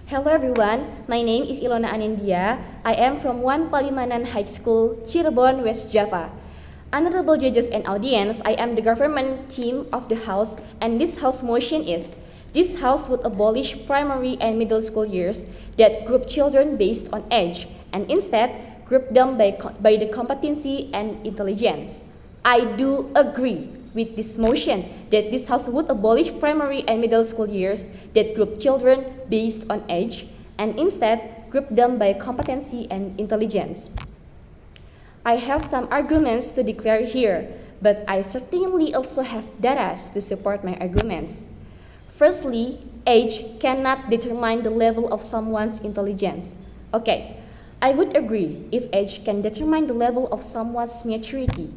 Hello everyone, my name is Illona Anindya. I am from 1 Palimanan High School, Cirebon, West Java. Honorable judges and audience, I am the government team of the House, and this House motion is, this House would abolish primary and middle school years that group children based on age, and instead group them by the competency and intelligence. I do agree with this motion that this House would abolish primary and middle school years that group children based on age and instead group them by competency and intelligence. I have some arguments to declare here, but I certainly also have data to support my arguments. Firstly, age cannot determine the level of someone's intelligence. Okay, I would agree if age can determine the level of someone's maturity,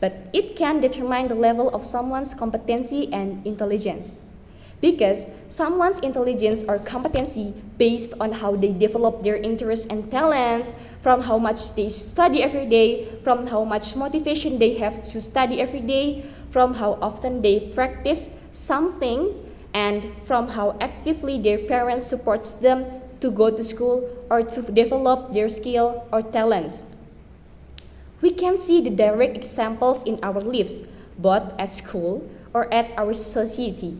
but it can determine the level of someone's competency and intelligence. Because someone's intelligence or competency based on how they develop their interests and talents, from how much they study every day, from how much motivation they have to study every day, from how often they practice something, and from how actively their parents supports them to go to school or to develop their skill or talents. We can see the direct examples in our lives, both at school or at our society.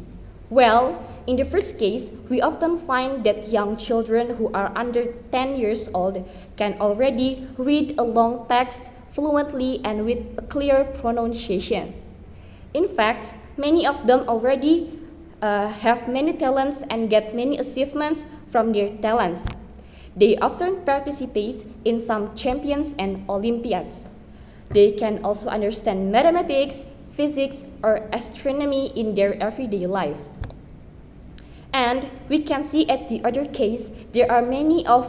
Well, in the first case, we often find that young children who are under 10 years old can already read a long text fluently and with a clear pronunciation. In fact, many of them already have many talents and get many achievements from their talents. They often participate in some champions and Olympiads. They can also understand mathematics, physics, or astronomy in their everyday life. And we can see at the other case, there are many of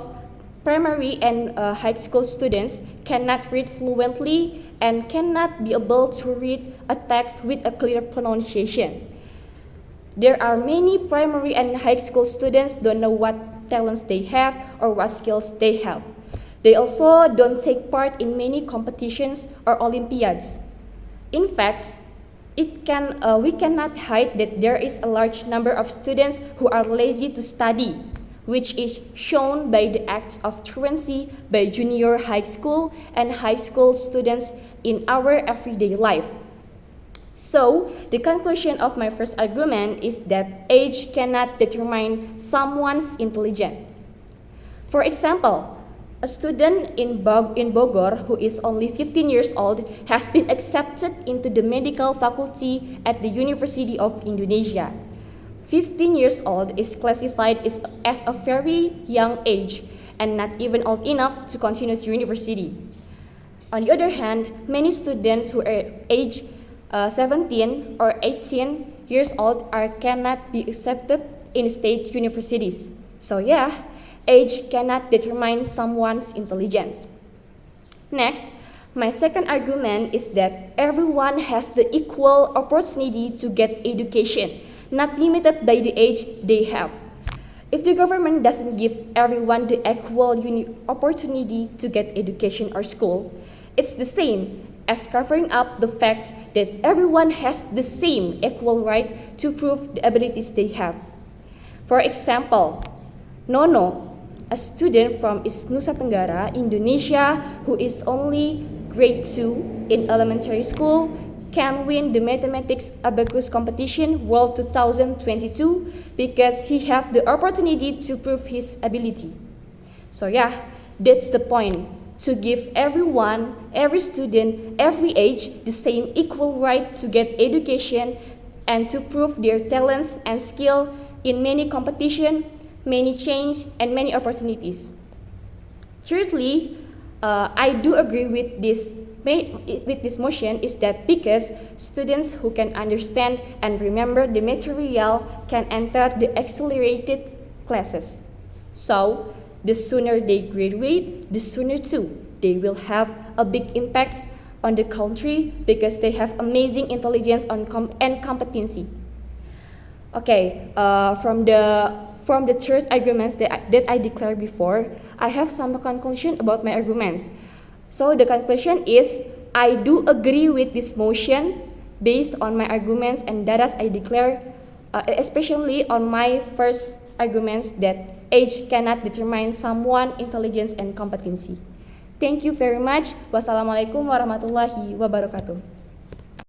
primary and high school students cannot read fluently and cannot be able to read a text with a clear pronunciation. There are many primary and high school students don't know what talents they have or what skills they have. They also don't take part in many competitions or Olympiads. In fact, we cannot hide that there is a large number of students who are lazy to study, which is shown by the acts of truancy by junior high school and high school students in our everyday life. So, the conclusion of my first argument is that age cannot determine someone's intelligence. For example, a student in Bogor who is only 15 years old has been accepted into the medical faculty at the University of Indonesia. 15 years old is classified as a very young age and not even old enough to continue to university. On the other hand, many students who are age 17 or 18 years old cannot be accepted in state universities. So yeah, age cannot determine someone's intelligence. Next, my second argument is that everyone has the equal opportunity to get education, not limited by the age they have. If the government doesn't give everyone the equal opportunity to get education or school, it's the same as covering up the fact that everyone has the same equal right to prove the abilities they have. For example, Nono, a student from East Nusa Tenggara, Indonesia, who is only grade 2 in elementary school, can win the Mathematics Abacus Competition World 2022 because he had the opportunity to prove his ability. So yeah, that's the point. To give everyone, every student, every age, the same equal right to get education and to prove their talents and skill in many competition, many change, and many opportunities. Thirdly, I do agree with this motion is that because students who can understand and remember the material can enter the accelerated classes. So, the sooner they graduate, the sooner too they will have a big impact on the country because they have amazing intelligence and competency. Okay, from the third arguments that I declared before, I have some conclusion about my arguments. So the conclusion is, I do agree with this motion based on my arguments and data I declare, especially on my first arguments that age cannot determine someone's intelligence and competency. Thank you very much. Wassalamualaikum warahmatullahi wabarakatuh.